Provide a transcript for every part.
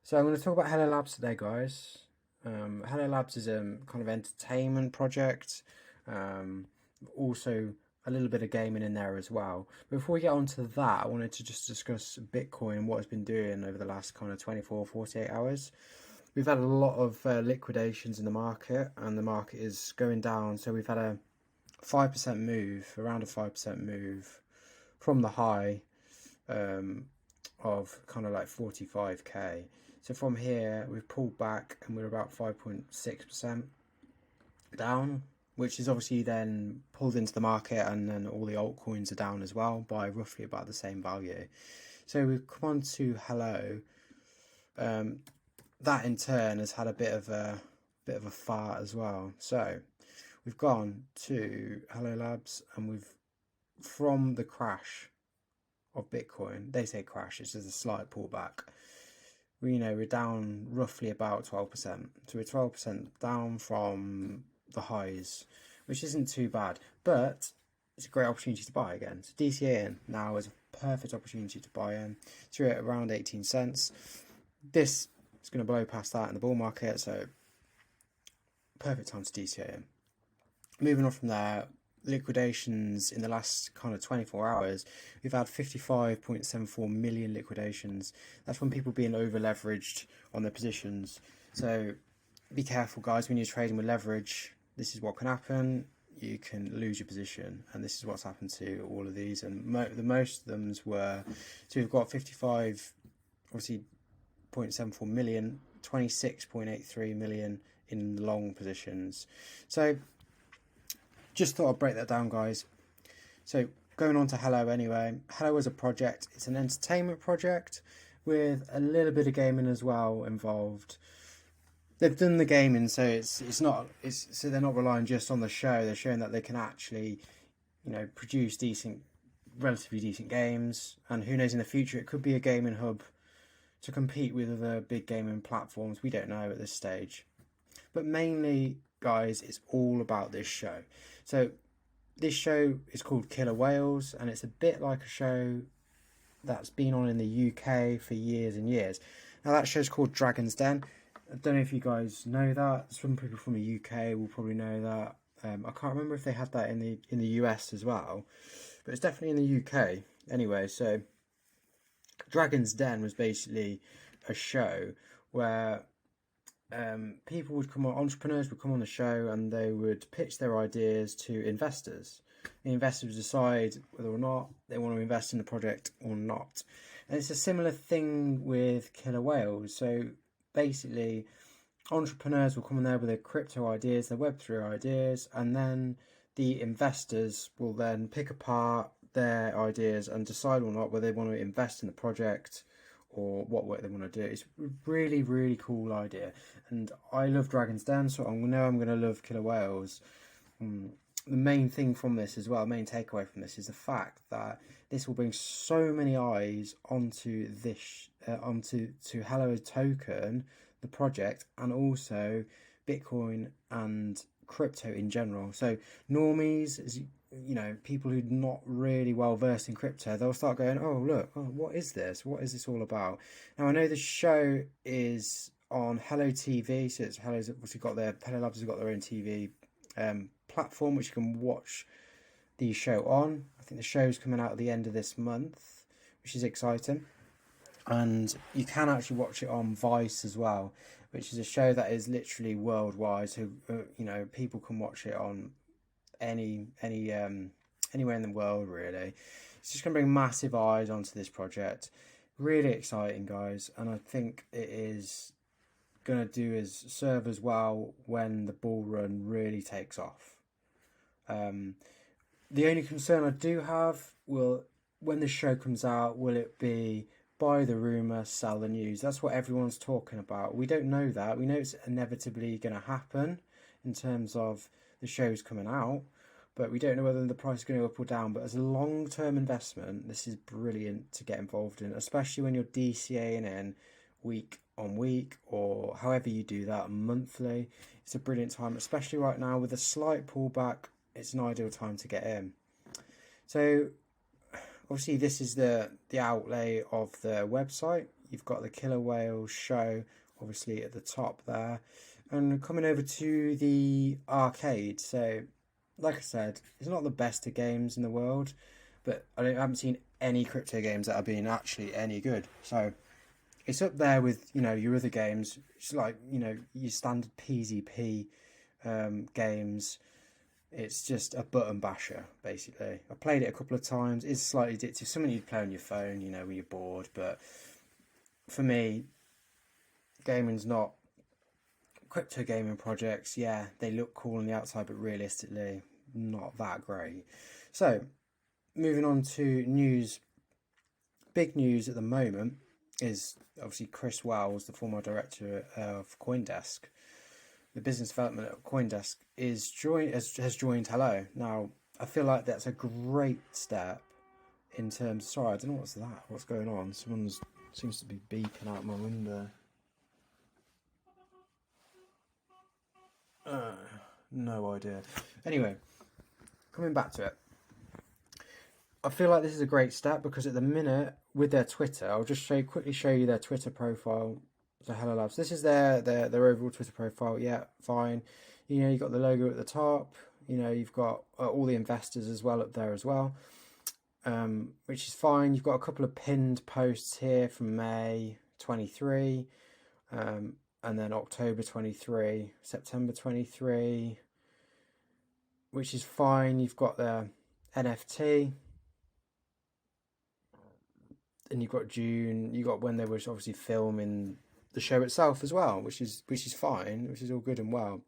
So I'm going to talk about Hello Labs today, guys. Hello Labs is a kind of entertainment project, um, also a little bit of gaming in there as well. Before we get on to that, I wanted to just discuss Bitcoin and what it's been doing over the last kind of 24, 48 hours. We've had a lot of liquidations in the market, and the market is going down. So we've had a 5% move, around a 5% move from the high um, of kind of like 45k. So from here, we've pulled back and we're about 5.6% down, which is obviously then pulled into the market, and then all the altcoins are down as well by roughly about the same value. So we've come on to Hello. That in turn has had a bit of a fart as well. So we've gone to Hello Labs, and we've from the crash of Bitcoin, they say crash, it's just a slight pullback. We're down roughly about 12%. So we're 12% down from the highs, which isn't too bad, but it's a great opportunity to buy again. So DCA in now is a perfect opportunity to buy in. So you're at around 18 cents. This is going to blow past that in the bull market, so perfect time to DCA in. Moving on from there, liquidations in the last kind of 24 hours, we've had 55.74 million liquidations. That's from people being over leveraged on their positions. So be careful, guys, when you're trading with leverage. This is what can happen. You can lose your position, and this is what's happened to all of these. And the most of them were, so we've got 55, obviously 0.74 million, 26.83 million in long positions. So just thought I'd break that down, guys. So going on to Hello anyway. Hello is a project. It's an entertainment project with a little bit of gaming as well involved. They've done the gaming, so so they're not relying just on the show. They're showing that they can actually, produce relatively decent games. And who knows, in the future it could be a gaming hub to compete with other big gaming platforms. We don't know at this stage. But mainly, guys, it's all about this show. So this show is called Killerwhales, and it's a bit like a show that's been on in the UK for years and years. Now that show's called Dragon's Den. I don't know if you guys know that. Some people from the UK will probably know that. I can't remember if they had that in the US as well, but it's definitely in the UK. Anyway, so Dragon's Den was basically a show where people would come on, entrepreneurs would come on the show, and they would pitch their ideas to investors. The investors would decide whether or not they want to invest in the project or not. And it's a similar thing with Killerwhales. So basically, entrepreneurs will come in there with their crypto ideas, their Web3 ideas, and then the investors will then pick apart their ideas and decide or not whether they want to invest in the project or what work they want to do. It's a really, really cool idea. And I love Dragon's Den, so I'm going to love Killerwhales. The main thing from this as well, main takeaway from this, is the fact that this will bring so many eyes onto this, to Hello Token, the project, and also Bitcoin and crypto in general. So normies, people who are not really well versed in crypto, they'll start going, oh look, what is this? What is this all about? Now I know the show is on Hello TV, so Hello Labs has got their own TV platform which you can watch the show on. I think the show's coming out at the end of this month, which is exciting. And you can actually watch it on Vice as well, which is a show that is literally worldwide. So people can watch it on anywhere in the world, really. It's just going to bring massive eyes onto this project. Really exciting, guys, and I think it is going to serve as well when the bull run really takes off. The only concern I do have when the show comes out, will it be buy the rumor, sell the news? That's what everyone's talking about. We don't know that. We know it's inevitably going to happen in terms of the show's coming out, but we don't know whether the price is going to go up or down. But as a long-term investment, this is brilliant to get involved in, especially when you're DCAing in week on week, or however you do that, monthly. It's a brilliant time, especially right now with a slight pullback. It's an ideal time to get in. So obviously this is the outlay of the website. you've got the Killerwhales show, obviously at the top there, and coming over to the arcade. So, like I said, it's not the best of games in the world, but I haven't seen any crypto games that have been actually any good. So it's up there with your other games. It's like your standard PvP games. It's just a button basher, basically. I played it a couple of times. It's slightly addictive. Something you'd play on your phone, when you're bored. But for me, gaming's not. Crypto gaming projects, yeah, they look cool on the outside, but realistically, not that great. So, moving on to news. Big news at the moment is obviously Chris Wells, the former director of CoinDesk. The business development at CoinDesk has joined Hello. Now, I feel like that's a great step in terms. Sorry, I don't know what's that. What's going on? Someone seems to be beeping out my window. No idea. Anyway, coming back to it, I feel like this is a great step because at the minute with their Twitter, I'll just quickly show you their Twitter profile. So Hello Labs. This is their overall Twitter profile. Yeah, fine. You've got the logo at the top. You've got all the investors as well up there as well, which is fine. You've got a couple of pinned posts here from May 23, and then October 23, September 23, which is fine. You've got the NFT. And you've got June. You got when they were obviously filming the show itself as well, which is fine, which is all good and well.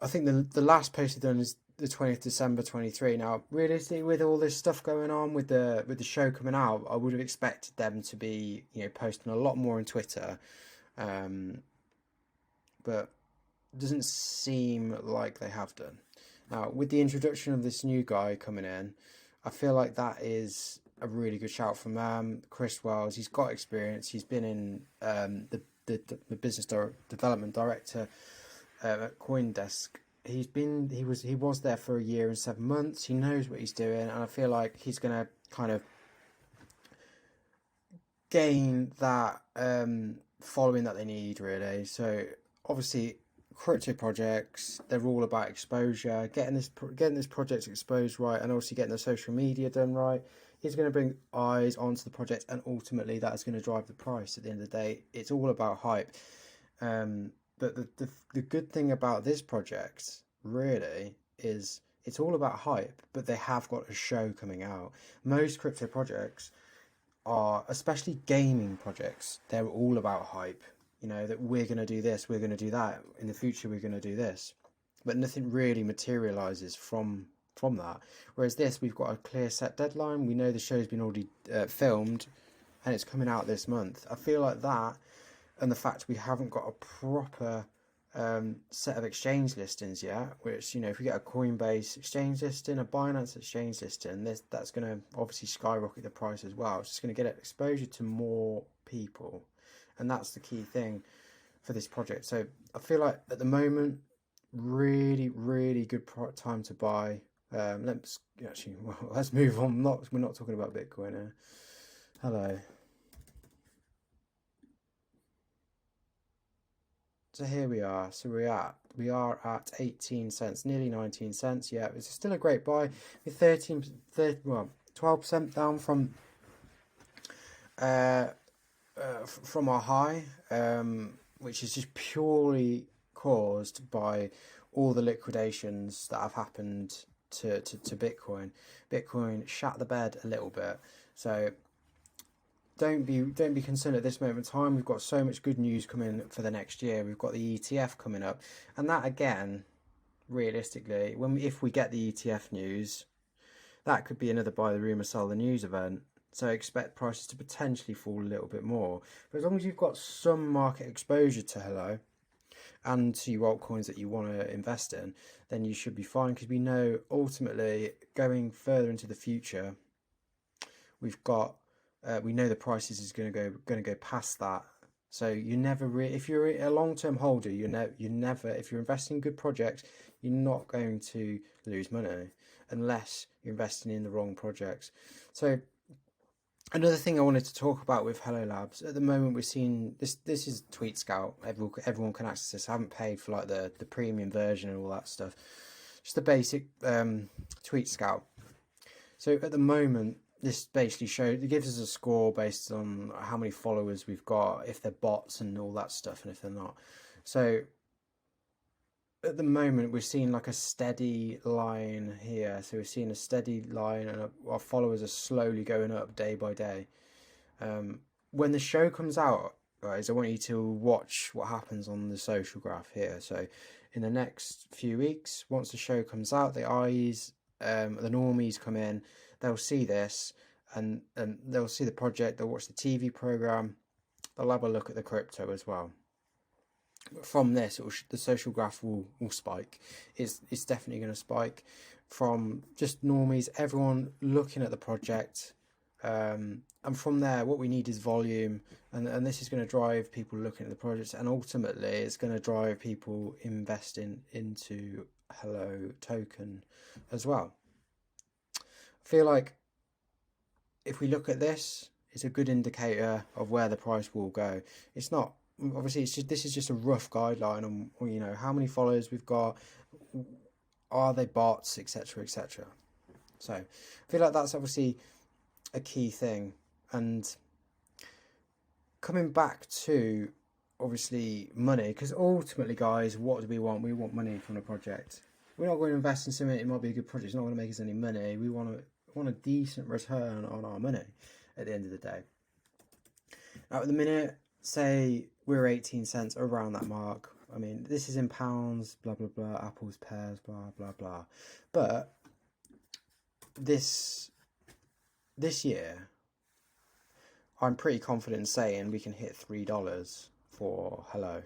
I think the last post they've done is the 20th December 23. Now, realistically, with all this stuff going on with the show coming out, I would have expected them to be posting a lot more on Twitter, but it doesn't seem like they have done. Now, with the introduction of this new guy coming in, I feel like that is a really good shout from Chris Wells. He's got experience. He's been in the business development director at CoinDesk. He was there for a year and 7 months. He knows what he's doing, and I feel like he's gonna kind of gain that following that they need, really. So obviously, crypto projects, they're all about exposure, getting this project exposed right, and also getting the social media done right. Is going to bring eyes onto the project, and ultimately that is going to drive the price. At the end of the day, it's all about hype. But the good thing about this project really is it's all about hype, but they have got a show coming out. Most crypto projects are, especially gaming projects, they're all about hype. That we're going to do this, we're going to do that, in the future we're going to do this, but nothing really materializes from that. Whereas this, we've got a clear set deadline. We know the show's been already filmed and it's coming out this month. I feel like that, and the fact we haven't got a proper set of exchange listings yet, which if we get a Coinbase exchange listing, a Binance exchange listing, that's going to obviously skyrocket the price as well. It's just going to get exposure to more people, and that's the key thing for this project. So I feel like at the moment, really, really good time to buy. Let's move on. We're not talking about Bitcoin here. Hello. So here we are. So we are at 18 cents, nearly 19 cents. Yeah, it's still a great buy. With 12% down from our high, which is just purely caused by all the liquidations that have happened to Bitcoin. Bitcoin shat the bed a little bit. So don't be concerned at this moment in time. We've got so much good news coming for the next year. We've got the ETF coming up, and that again, realistically, if we get the ETF news, that could be another buy the rumor, sell the news event. So expect prices to potentially fall a little bit more. But as long as you've got some market exposure to Hello and to your altcoins that you want to invest in, then you should be fine, because we know ultimately going further into the future, we know the prices is going to go past that. So you never if you're a long-term holder, you never, if you're investing in good projects, you're not going to lose money unless you're investing in the wrong projects. So Another thing I wanted to talk about with Hello Labs, at the moment we're seeing this. This is Tweet Scout. Everyone can access this. I haven't paid for like the premium version and all that stuff. Just the basic Tweet Scout. So at the moment, this basically it gives us a score based on how many followers we've got, if they're bots and all that stuff, and if they're not. So at the moment, we're seeing like a steady line here. So we're seeing a steady line, and our followers are slowly going up day by day. When the show comes out, guys, I want you to watch what happens on the social graph here. So in the next few weeks, once the show comes out, the normies come in, they'll see this, and they'll see the project, they'll watch the TV program, they'll have a look at the crypto as well. From this, the social graph will spike. It's definitely going to spike from just normies, everyone looking at the project. And from there, what we need is volume, and this is going to drive people looking at the projects, and ultimately it's going to drive people investing into Hello token as well. I feel like if we look at this, it's a good indicator of where the price will go. It's not, obviously, this is just a rough guideline on how many followers we've got, are they bots, etc., etc. So I feel like that's obviously a key thing. And coming back to obviously money, because ultimately, guys, what do we want? We want money from the project. We're not going to invest in something. It might be a good project. It's not going to make us any money. We want a decent return on our money at the end of the day. Now, at the minute, say we're 18 cents, around that mark. I mean, this is in pounds, blah blah blah, apples, pears, blah blah blah. But this year, I'm pretty confident in saying we can hit $3 for Hello.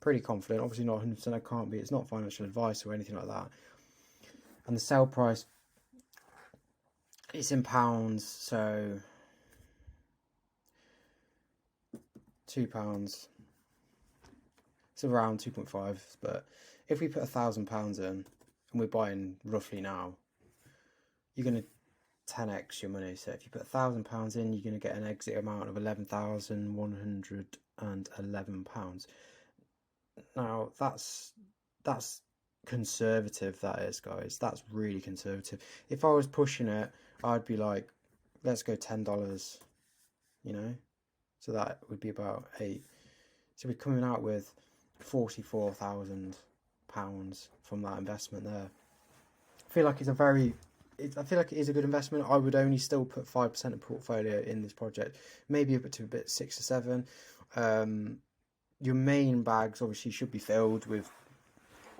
Pretty confident. Obviously not 100%. I can't be. It's not financial advice or anything like that. And the sale price, it's in pounds, so £2. It's around 2.5. But if we put £1,000 in, and we're buying roughly now, you're going to 10x your money. So if you put £1,000 in, you're going to get an exit amount of £11,111. Now that's conservative. That is, guys. That's really conservative. If I was pushing it, I'd be like, let's go $10. So that would be about $8. So we're coming out with £44,000 from that investment there. I feel like I feel like it is a good investment. I would only still put 5% of portfolio in this project, maybe up to a bit 6 or 7. Your main bags obviously should be filled with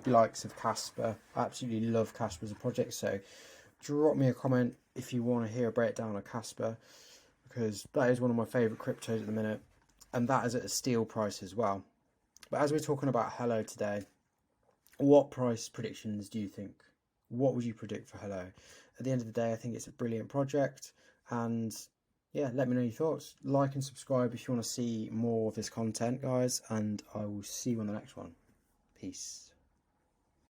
the likes of Casper. I absolutely love Casper as a project, so drop me a comment if you want to hear a breakdown of Casper, because that is one of my favourite cryptos at the minute, and that is at a steal price as well. But as we're talking about Hello today, what price predictions do you think? What would you predict for Hello? At the end of the day, I think it's a brilliant project, and yeah, let me know your thoughts. Like and subscribe if you want to see more of this content, guys, and I will see you on the next one. Peace.